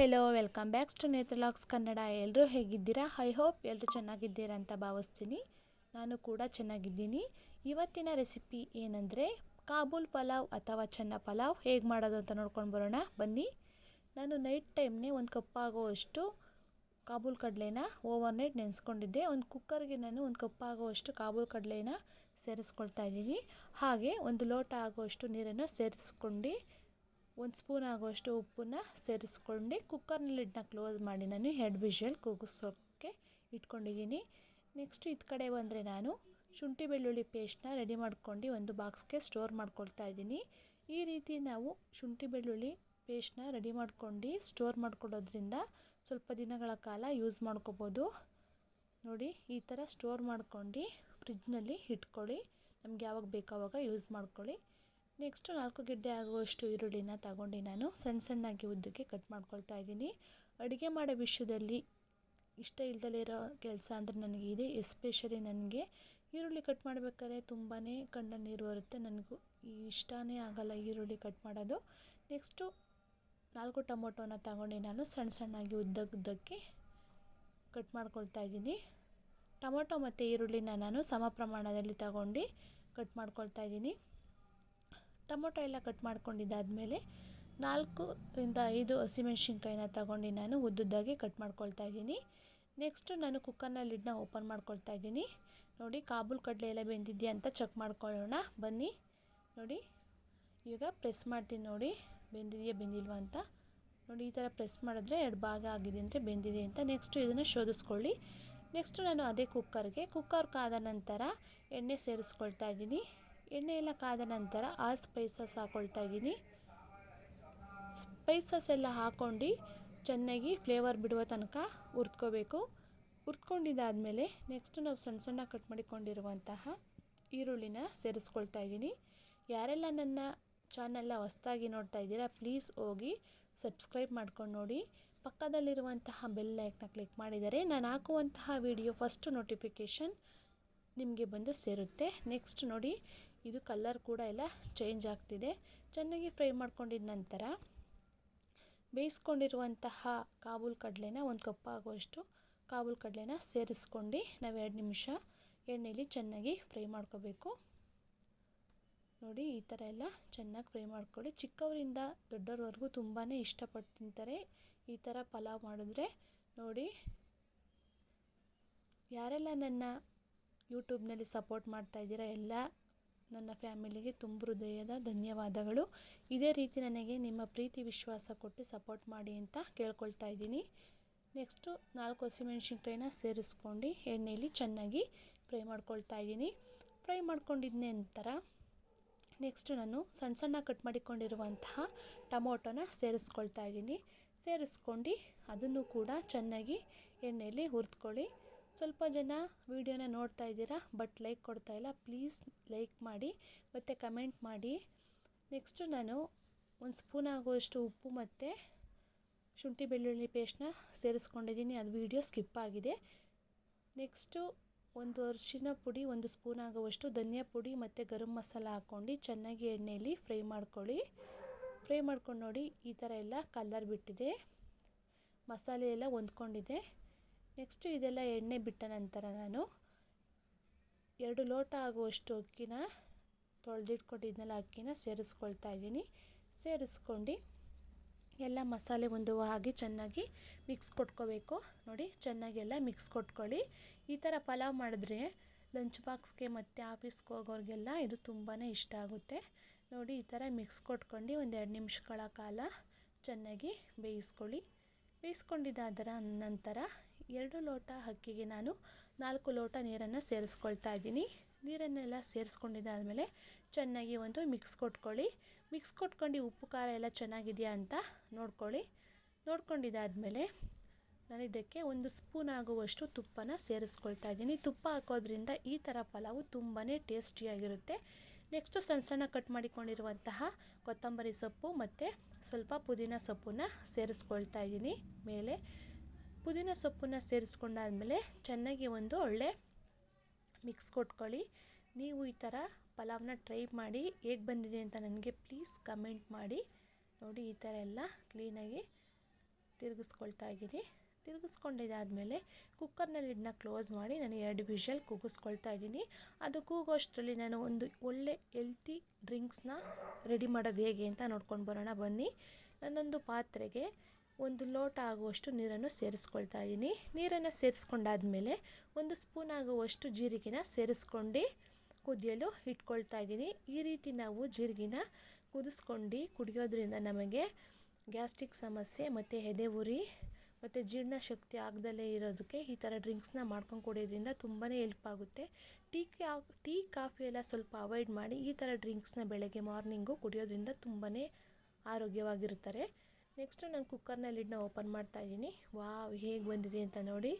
Hello welcome backs to ನೇತ್ರಲಾಕ್ಸ್ ಕನ್ನಡ. ಎಲ್ಲರೂ ಹೇಗಿದ್ದೀರಾ? ಐ ಹೋಪ್ ಎಲ್ಲರೂ ಚೆನ್ನಾಗಿದ್ದೀರಾ ಅಂತ ಭಾವಿಸ್ತೀನಿ. ನಾನು ಕೂಡ ಚೆನ್ನಾಗಿದ್ದೀನಿ. ಇವತ್ತಿನ ರೆಸಿಪಿ ಏನಂದರೆ ಕಾಬೂಲ್ ಪಲಾವ್ ಅಥವಾ ಚೆನ್ನ ಪಲಾವ್ ಹೇಗೆ ಮಾಡೋದು ಅಂತ ನೋಡ್ಕೊಂಡು ಬರೋಣ ಬನ್ನಿ. ನಾನು ನೈಟ್ ಟೈಮ್ನೇ 1 ಕಪ್ ಆಗುವಷ್ಟು ಕಾಬೂಲ್ ಕಡಲೆನ ಓವರ್ ನೈಟ್ ನೆನೆಸ್ಕೊಂಡಿದ್ದೆ. ಒಂದು ಕುಕ್ಕರ್ಗೆ ನಾನು 1 ಕಪ್ ಆಗುವಷ್ಟು ಕಾಬೂಲ್ ಕಡಲೆನ ಸೇರಿಸ್ಕೊಳ್ತಾ ಇದ್ದೀನಿ. ಹಾಗೆ 1 ಲೋಟ ಆಗುವಷ್ಟು ನೀರನ್ನು ಸೇರಿಸ್ಕೊಂಡು 1 ಸ್ಪೂನ್ ಆಗುವಷ್ಟು ಉಪ್ಪನ್ನು ಸೇರಿಸ್ಕೊಂಡು ಕುಕ್ಕರ್ನ ಲಿಡ್ನ ಕ್ಲೋಸ್ ಮಾಡಿ ನಾನು ಹೆಡ್ ವಿಷಲ್ ಕೂಗಿಸೋಕ್ಕೆ ಇಟ್ಕೊಂಡಿದ್ದೀನಿ. ನೆಕ್ಸ್ಟ್ ಇದು ಕಡೆ ಬಂದರೆ ನಾನು ಶುಂಠಿ ಬೆಳ್ಳುಳ್ಳಿ ಪೇಸ್ಟ್ನ ರೆಡಿ ಮಾಡ್ಕೊಂಡು ಒಂದು ಬಾಕ್ಸ್ಗೆ ಸ್ಟೋರ್ ಮಾಡ್ಕೊಳ್ತಾ ಇದ್ದೀನಿ. ಈ ರೀತಿ ನಾವು ಶುಂಠಿ ಬೆಳ್ಳುಳ್ಳಿ ಪೇಸ್ಟ್ನ ರೆಡಿ ಮಾಡ್ಕೊಂಡು ಸ್ಟೋರ್ ಮಾಡ್ಕೊಳ್ಳೋದ್ರಿಂದ ಸ್ವಲ್ಪ ದಿನಗಳ ಕಾಲ ಯೂಸ್ ಮಾಡ್ಕೋಬೋದು. ನೋಡಿ, ಈ ಥರ ಸ್ಟೋರ್ ಮಾಡ್ಕೊಂಡು ಫ್ರಿಜ್ನಲ್ಲಿ ಇಟ್ಕೊಳ್ಳಿ. ನಮ್ಗೆ ಯಾವಾಗ ಬೇಕೋ ಆವಾಗ ಯೂಸ್ ಮಾಡ್ಕೊಳ್ಳಿ. ನೆಕ್ಸ್ಟು 4 ಗೆಡ್ಡೆ ಆಗುವಷ್ಟು ಈರುಳ್ಳಿನ ತಗೊಂಡು ನಾನು ಸಣ್ಣಗೆ ಉದ್ದಕ್ಕೆ ಕಟ್ ಮಾಡ್ಕೊಳ್ತಾ ಇದ್ದೀನಿ. ಅಡುಗೆ ಮಾಡೋ ವಿಷಯದಲ್ಲಿ ಇಷ್ಟ ಇಲ್ದಲೇ ಇರೋ ಕೆಲಸ ಅಂದರೆ ನನಗೆ ಇದೆ. ಎಸ್ಪೆಷಲಿ ನನಗೆ ಈರುಳ್ಳಿ ಕಟ್ ಮಾಡಬೇಕಾದ್ರೆ ತುಂಬಾ ಕಣ್ಣಲ್ಲಿ ನೀರು ಬರುತ್ತೆ. ನನಗೂ ಇಷ್ಟನೇ ಆಗಲ್ಲ ಈರುಳ್ಳಿ ಕಟ್ ಮಾಡೋದು. ನೆಕ್ಸ್ಟು 4 ಟೊಮೊಟೊನ ತಗೊಂಡು ನಾನು ಸಣ್ಣಗೆ ಉದ್ದಕ್ಕೆ ಕಟ್ ಮಾಡ್ಕೊಳ್ತಾ ಇದ್ದೀನಿ. ಟೊಮೊಟೊ ಮತ್ತು ಈರುಳ್ಳಿನ ನಾನು ಸಮ ಪ್ರಮಾಣದಲ್ಲಿ ತಗೊಂಡು ಕಟ್ ಮಾಡ್ಕೊಳ್ತಾ ಇದ್ದೀನಿ. ಟೊಮೊಟೊ ಎಲ್ಲ ಕಟ್ ಮಾಡ್ಕೊಂಡಿದ್ದಾದಮೇಲೆ 4 ರಿಂದ 5 ಹಸಿಮೆಣ್ಸಿನ್ಕಾಯಿನ ತಗೊಂಡು ನಾನು ಉದ್ದುದ್ದಾಗಿ ಕಟ್ ಮಾಡ್ಕೊಳ್ತಾ ಇದ್ದೀನಿ. ನೆಕ್ಸ್ಟು ನಾನು ಕುಕ್ಕರ್ನ ಲಿಡ್ನ ಓಪನ್ ಮಾಡ್ಕೊಳ್ತಾ ಇದ್ದೀನಿ. ನೋಡಿ, ಕಾಬೂಲ್ ಕಡಲೆ ಎಲ್ಲ ಬೆಂದಿದೆಯಾ ಅಂತ ಚೆಕ್ ಮಾಡ್ಕೊಳ್ಳೋಣ ಬನ್ನಿ. ನೋಡಿ, ಈಗ ಪ್ರೆಸ್ ಮಾಡ್ತೀನಿ. ನೋಡಿ, ಬೆಂದಿದೆಯಾ ಬೆಂದಿಲ್ವಾ ಅಂತ. ನೋಡಿ, ಈ ಥರ ಪ್ರೆಸ್ ಮಾಡಿದ್ರೆ 2 ಭಾಗ ಆಗಿದೆ ಅಂದರೆ ಬೆಂದಿದೆ ಅಂತ. ನೆಕ್ಸ್ಟು ಇದನ್ನು ಶೋಧಿಸ್ಕೊಳ್ಳಿ. ನೆಕ್ಸ್ಟು ನಾನು ಅದೇ ಕುಕ್ಕರ್ ಕಾದ ನಂತರ ಎಣ್ಣೆ ಸೇರಿಸ್ಕೊಳ್ತಾ ಇದ್ದೀನಿ. ಎಣ್ಣೆ ಎಲ್ಲ ಕಾದ ನಂತರ ಆಲ್ ಸ್ಪೈಸಸ್ ಹಾಕ್ಕೊಳ್ತಾ ಇದ್ದೀನಿ. ಸ್ಪೈಸಸ್ ಎಲ್ಲ ಹಾಕ್ಕೊಂಡು ಚೆನ್ನಾಗಿ ಫ್ಲೇವರ್ ಬಿಡುವ ತನಕ ಹುರ್ಕೋಬೇಕು. ಹುರ್ಕೊಂಡಿದ್ದಾದಮೇಲೆ ನೆಕ್ಸ್ಟು ನಾವು ಸಣ್ಣ ಕಟ್ ಮಾಡಿಕೊಂಡಿರುವಂತಹ ಈರುಳ್ಳಿನ ಸೇರಿಸ್ಕೊಳ್ತಾ ಇದ್ದೀನಿ. ಯಾರೆಲ್ಲ ನನ್ನ ಚಾನಲ್ನ ಹೊಸದಾಗಿ ನೋಡ್ತಾ ಇದ್ದೀರಾ ಪ್ಲೀಸ್ ಹೋಗಿ ಸಬ್ಸ್ಕ್ರೈಬ್ ಮಾಡ್ಕೊಂಡು ನೋಡಿ. ಪಕ್ಕದಲ್ಲಿರುವಂತಹ ಬೆಲ್ ಐಕನ್ನ ಕ್ಲಿಕ್ ಮಾಡಿದರೆ ನಾನು ಹಾಕುವಂತಹ ವಿಡಿಯೋ ಫಸ್ಟ್ ನೋಟಿಫಿಕೇಷನ್ ನಿಮಗೆ ಬಂದು ಸೇರುತ್ತೆ. ನೆಕ್ಸ್ಟ್ ನೋಡಿ, ಇದು ಕಲರ್ ಕೂಡ ಎಲ್ಲ ಚೇಂಜ್ ಆಗ್ತಿದೆ. ಚೆನ್ನಾಗಿ ಫ್ರೈ ಮಾಡ್ಕೊಂಡಿದ್ದ ನಂತರ ಬೇಯಿಸ್ಕೊಂಡಿರುವಂತಹ ಕಾಬೂಲ್ ಕಡಲೆನ 1 ಕಪ್ ಆಗುವಷ್ಟು ಕಾಬೂಲ್ ಕಡಲೆನ ಸೇರಿಸ್ಕೊಂಡು ನಾವು 2 ನಿಮಿಷ ಎಣ್ಣೆಯಲ್ಲಿ ಚೆನ್ನಾಗಿ ಫ್ರೈ ಮಾಡ್ಕೋಬೇಕು. ನೋಡಿ, ಈ ಥರ ಎಲ್ಲ ಚೆನ್ನಾಗಿ ಫ್ರೈ ಮಾಡ್ಕೊಳ್ಳಿ. ಚಿಕ್ಕವರಿಂದ ದೊಡ್ಡವರವರೆಗೂ ತುಂಬಾ ಇಷ್ಟಪಟ್ಟು ತಿಂತಾರೆ ಈ ಥರ ಪಲಾವ್ ಮಾಡಿದ್ರೆ. ನೋಡಿ, ಯಾರೆಲ್ಲ ನನ್ನ ಯೂಟ್ಯೂಬ್ನಲ್ಲಿ ಸಪೋರ್ಟ್ ಮಾಡ್ತಾ ಇದ್ದೀರಾ ಎಲ್ಲ ನನ್ನ ಫ್ಯಾಮಿಲಿಗೆ ತುಂಬ ಹೃದಯದ ಧನ್ಯವಾದಗಳು. ಇದೇ ರೀತಿ ನನಗೆ ನಿಮ್ಮ ಪ್ರೀತಿ ವಿಶ್ವಾಸ ಕೊಟ್ಟು ಸಪೋರ್ಟ್ ಮಾಡಿ ಅಂತ ಕೇಳ್ಕೊಳ್ತಾ ಇದ್ದೀನಿ. ನೆಕ್ಸ್ಟು 4 ಹಸಿಮೆಣ್ಸಿನ್ಕಾಯಿನ ಸೇರಿಸ್ಕೊಂಡು ಎಣ್ಣೆಯಲ್ಲಿ ಚೆನ್ನಾಗಿ ಫ್ರೈ ಮಾಡ್ಕೊಳ್ತಾ ಇದ್ದೀನಿ. ಫ್ರೈ ಮಾಡ್ಕೊಂಡಿದ್ದ ನಂತರ ನೆಕ್ಸ್ಟು ನಾನು ಸಣ್ಣ ಕಟ್ ಮಾಡಿಕೊಂಡಿರುವಂತಹ ಟೊಮೊಟೊನ ಸೇರಿಸ್ಕೊಳ್ತಾ ಇದ್ದೀನಿ. ಸೇರಿಸ್ಕೊಂಡು ಅದನ್ನು ಕೂಡ ಚೆನ್ನಾಗಿ ಎಣ್ಣೆಯಲ್ಲಿ ಹುರಿದ್ಕೊಳ್ಳಿ. ಸ್ವಲ್ಪ ಜನ ವಿಡಿಯೋನ ನೋಡ್ತಾ ಇದ್ದೀರಾ ಬಟ್ ಲೈಕ್ ಕೊಡ್ತಾ ಇಲ್ಲ. ಪ್ಲೀಸ್ ಲೈಕ್ ಮಾಡಿ ಮತ್ತು ಕಮೆಂಟ್ ಮಾಡಿ. ನೆಕ್ಸ್ಟು ನಾನು 1 ಸ್ಪೂನ್ ಆಗುವಷ್ಟು ಉಪ್ಪು ಮತ್ತು ಶುಂಠಿ ಬೆಳ್ಳುಳ್ಳಿ ಪೇಸ್ಟ್ನ ಸೇರಿಸ್ಕೊಂಡಿದ್ದೀನಿ. ಅದು ವಿಡಿಯೋ ಸ್ಕಿಪ್ ಆಗಿದೆ. ನೆಕ್ಸ್ಟು 1 ಅರಿಶಿನ ಪುಡಿ, 1 ಸ್ಪೂನ್ ಆಗುವಷ್ಟು ಧನಿಯಾ ಪುಡಿ ಮತ್ತು ಗರಂ ಮಸಾಲ ಹಾಕ್ಕೊಂಡು ಚೆನ್ನಾಗಿ ಎಣ್ಣೆಯಲ್ಲಿ ಫ್ರೈ ಮಾಡ್ಕೊಳ್ಳಿ. ಫ್ರೈ ಮಾಡ್ಕೊಂಡು ನೋಡಿ, ಈ ಥರ ಎಲ್ಲ ಕಲರ್ ಬಿಟ್ಟಿದೆ, ಮಸಾಲೆ ಎಲ್ಲ ಹೊಂದ್ಕೊಂಡಿದೆ. ನೆಕ್ಸ್ಟು ಇದೆಲ್ಲ ಎಣ್ಣೆ ಬಿಟ್ಟ ನಂತರ ನಾನು 2 ಲೋಟ ಆಗುವಷ್ಟು ಅಕ್ಕಿನ ತೊಳೆದಿಟ್ಕೊಂಡಿದ್ನೆಲ್ಲ ಅಕ್ಕಿನ ಸೇರಿಸ್ಕೊಳ್ತಾ ಇದ್ದೀನಿ. ಸೇರಿಸ್ಕೊಂಡು ಎಲ್ಲ ಮಸಾಲೆ ಹೊಂದುವ ಹಾಗೆ ಚೆನ್ನಾಗಿ ಮಿಕ್ಸ್ ಕೊಟ್ಕೋಬೇಕು. ನೋಡಿ, ಚೆನ್ನಾಗಿ ಎಲ್ಲ ಮಿಕ್ಸ್ ಕೊಟ್ಕೊಳ್ಳಿ. ಈ ಥರ ಪಲಾವ್ ಮಾಡಿದ್ರೆ ಲಂಚ್ ಬಾಕ್ಸ್ಗೆ ಮತ್ತು ಆಫೀಸ್ಗೆ ಹೋಗೋರಿಗೆಲ್ಲ ಇದು ತುಂಬಾ ಇಷ್ಟ ಆಗುತ್ತೆ. ನೋಡಿ, ಈ ಥರ ಮಿಕ್ಸ್ ಕೊಟ್ಕೊಂಡು 1-2 ನಿಮಿಷಗಳ ಕಾಲ ಚೆನ್ನಾಗಿ ಬೇಯಿಸ್ಕೊಳ್ಳಿ. ಬೇಯಿಸ್ಕೊಂಡಿದ್ದಾದರ ನಂತರ 2 ಲೋಟ ಅಕ್ಕಿಗೆ ನಾನು 4 ಲೋಟ ನೀರನ್ನು ಸೇರಿಸ್ಕೊಳ್ತಾ ಇದ್ದೀನಿ. ನೀರನ್ನೆಲ್ಲ ಸೇರಿಸ್ಕೊಂಡಿದ್ದಾದಮೇಲೆ ಚೆನ್ನಾಗಿ ಒಂದು ಮಿಕ್ಸ್ ಕೊಟ್ಕೊಳ್ಳಿ. ಮಿಕ್ಸ್ ಕೊಟ್ಕೊಂಡು ಉಪ್ಪು ಖಾರ ಎಲ್ಲ ಚೆನ್ನಾಗಿದೆಯಾ ಅಂತ ನೋಡ್ಕೊಳ್ಳಿ. ನೋಡ್ಕೊಂಡಿದ್ದಾದಮೇಲೆ ನಾನು ಇದಕ್ಕೆ 1 ಸ್ಪೂನ್ ಆಗುವಷ್ಟು ತುಪ್ಪನ ಸೇರಿಸ್ಕೊಳ್ತಾ ಇದ್ದೀನಿ. ತುಪ್ಪ ಹಾಕೋದ್ರಿಂದ ಈ ಥರ ಪಲಾವು ತುಂಬಾ ಟೇಸ್ಟಿಯಾಗಿರುತ್ತೆ. ನೆಕ್ಸ್ಟು ಸಣ್ಣ ಕಟ್ ಮಾಡಿಕೊಂಡಿರುವಂತಹ ಕೊತ್ತಂಬರಿ ಸೊಪ್ಪು ಮತ್ತು ಸ್ವಲ್ಪ ಪುದೀನ ಸೊಪ್ಪನ್ನು ಸೇರಿಸ್ಕೊಳ್ತಾ ಇದ್ದೀನಿ ಮೇಲೆ. ಪುದೀನ ಸೊಪ್ಪನ್ನು ಸೇರಿಸ್ಕೊಂಡಾದ್ಮೇಲೆ ಚೆನ್ನಾಗಿ ಒಂದು ಒಳ್ಳೆ ಮಿಕ್ಸ್ ಕೊಟ್ಕೊಳ್ಳಿ. ನೀವು ಈ ಥರ ಪಲಾವ್ನ ಟ್ರೈ ಮಾಡಿ ಹೇಗೆ ಬಂದಿದೆ ಅಂತ ನನಗೆ ಪ್ಲೀಸ್ ಕಮೆಂಟ್ ಮಾಡಿ. ನೋಡಿ, ಈ ಥರ ಎಲ್ಲ ಕ್ಲೀನಾಗಿ ತಿರುಗಿಸ್ಕೊಳ್ತಾ ಇದ್ದೀನಿ. ತಿರುಗಿಸ್ಕೊಂಡಿದ್ದಾದಮೇಲೆ ಕುಕ್ಕರ್ನ ಲಿಡ್ನ ಕ್ಲೋಸ್ ಮಾಡಿ ನಾನು 2 ವಿಷಲ್ ಕೂಗಿಸ್ಕೊಳ್ತಾ ಇದ್ದೀನಿ. ಅದು ಕೂಗೋಷ್ಟರಲ್ಲಿ ನಾನು ಒಂದು ಒಳ್ಳೆ ಹೆಲ್ತಿ ಡ್ರಿಂಕ್ಸ್ನ ರೆಡಿ ಮಾಡೋದು ಹೇಗೆ ಅಂತ ನೋಡ್ಕೊಂಡು ಬರೋಣ ಬನ್ನಿ. ನಾನೊಂದು ಪಾತ್ರೆಗೆ 1 ಲೋಟ ಆಗುವಷ್ಟು ನೀರನ್ನು ಸೇರಿಸ್ಕೊಳ್ತಾ ಇದ್ದೀನಿ. ನೀರನ್ನು ಸೇರಿಸ್ಕೊಂಡಾದ್ಮೇಲೆ 1 ಸ್ಪೂನ್ ಆಗುವಷ್ಟು ಜೀರಿಗೆನ ಸೇರಿಸ್ಕೊಂಡು ಕುದಿಯಲು ಇಟ್ಕೊಳ್ತಾ ಇದ್ದೀನಿ. ಈ ರೀತಿ ನಾವು ಜೀರಿಗೆನ ಕುದಿಸ್ಕೊಂಡು ಕುಡಿಯೋದ್ರಿಂದ ನಮಗೆ ಗ್ಯಾಸ್ಟ್ರಿಕ್ ಸಮಸ್ಯೆ ಮತ್ತು ಎದೆ ಉರಿ ಮತ್ತು ಜೀರ್ಣಶಕ್ತಿ ಆಗದಲ್ಲೇ ಇರೋದಕ್ಕೆ ಈ ಥರ ಡ್ರಿಂಕ್ಸ್ನ ಮಾಡ್ಕೊಂಡು ಕುಡಿಯೋದ್ರಿಂದ ತುಂಬಾ ಹೆಲ್ಪ್ ಆಗುತ್ತೆ. ಟೀ ಕಾಫಿ ಎಲ್ಲ ಸ್ವಲ್ಪ ಅವಾಯ್ಡ್ ಮಾಡಿ ಈ ಥರ ಡ್ರಿಂಕ್ಸ್ನ ಬೆಳಗ್ಗೆ ಮಾರ್ನಿಂಗು ಕುಡಿಯೋದ್ರಿಂದ ತುಂಬಾ ಆರೋಗ್ಯವಾಗಿರ್ತಾರೆ. ನೆಕ್ಸ್ಟು ನಾನು ಕುಕ್ಕರ್ನ ಲಿಡ್ನ ಓಪನ್ ಮಾಡ್ತಾ ಇದ್ದೀನಿ. ವಾವ್, ಹೇಗೆ ಬಂದಿದೆ ಅಂತ ನೋಡಿ.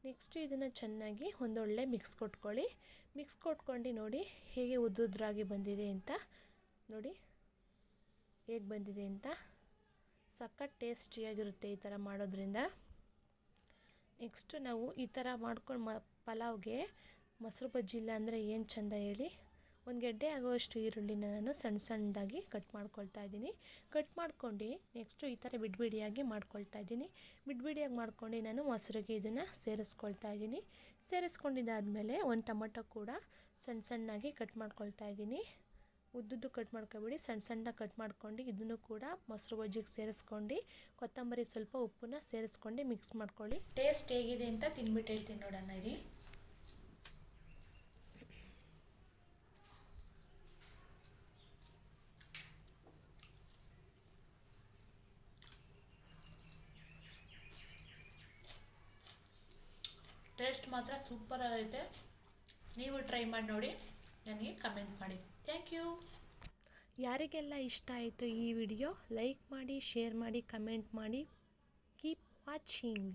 ನೆಕ್ಸ್ಟು ಇದನ್ನು ಚೆನ್ನಾಗಿ ಒಂದೊಳ್ಳೆ ಮಿಕ್ಸ್ ಕೊಟ್ಕೊಳ್ಳಿ. ಮಿಕ್ಸ್ ಕೊಟ್ಕೊಂಡು ನೋಡಿ ಹೇಗೆ ಉದ್ದುದ್ರಾಗಿ ಬಂದಿದೆ ಅಂತ ನೋಡಿ, ಹೇಗೆ ಬಂದಿದೆ ಅಂತ. ಸಖತ್ ಟೇಸ್ಟಿಯಾಗಿರುತ್ತೆ ಈ ಥರ ಮಾಡೋದ್ರಿಂದ. ನೆಕ್ಸ್ಟು ನಾವು ಈ ಥರ ಮಾಡ್ಕೊಂಡು ಪಲಾವ್ಗೆ ಮೊಸರು ಬಜ್ಜಿ ಇಲ್ಲ ಅಂದರೆ ಏನು ಚೆಂದ ಹೇಳಿ. 1 ಗೆಡ್ಡೆ ಆಗುವಷ್ಟು ಈರುಳ್ಳಿನ ನಾನು ಸಣ್ಣದಾಗಿ ಕಟ್ ಮಾಡ್ಕೊಳ್ತಾ ಇದ್ದೀನಿ. ಕಟ್ ಮಾಡ್ಕೊಂಡು ನೆಕ್ಸ್ಟು ಈ ಥರ ಬಿಡಿಯಾಗಿ ಮಾಡ್ಕೊಳ್ತಾ ಇದ್ದೀನಿ. ಬಿಡಿಯಾಗಿ ಮಾಡ್ಕೊಂಡು ನಾನು ಮೊಸರಿಗೆ ಇದನ್ನು ಸೇರಿಸ್ಕೊಳ್ತಾ ಇದ್ದೀನಿ. ಸೇರಿಸ್ಕೊಂಡಿದ್ದಾದಮೇಲೆ 1 ಟೊಮೊಟೊ ಕೂಡ ಸಣ್ಣದಾಗಿ ಕಟ್ ಮಾಡ್ಕೊಳ್ತಾ ಇದ್ದೀನಿ. ಉದ್ದುದ್ದು ಕಟ್ ಮಾಡ್ಕೊಬೇಡಿ, ಸಣ್ಣದಾಗಿ ಕಟ್ ಮಾಡ್ಕೊಂಡು ಇದನ್ನು ಕೂಡ ಮೊಸರು ಬಜ್ಜಿಗೆ ಸೇರಿಸ್ಕೊಂಡು ಕೊತ್ತಂಬರಿ ಸ್ವಲ್ಪ ಉಪ್ಪನ್ನ ಸೇರಿಸ್ಕೊಂಡು ಮಿಕ್ಸ್ ಮಾಡ್ಕೊಳ್ಳಿ. ಟೇಸ್ಟ್ ಹೇಗಿದೆ ಅಂತ ತಿಂದ್ಬಿಟ್ಟು ಹೇಳ್ತೀನಿ ನೋಡೋಣ ಇರಿ. ಟೇಸ್ಟ್ ಮಾತ್ರ ಸೂಪರ್ ಆಗೈತೆ. ನೀವು ಟ್ರೈ ಮಾಡಿ ನೋಡಿ, ನನಗೆ ಕಮೆಂಟ್ ಮಾಡಿ. Thank you. ಯಾರಿಗೆಲ್ಲ ಇಷ್ಟ ಆಯಿತು ಈ ವಿಡಿಯೋ ಲೈಕ್ ಮಾಡಿ, ಶೇರ್ ಮಾಡಿ, ಕಮೆಂಟ್ ಮಾಡಿ. Keep watching.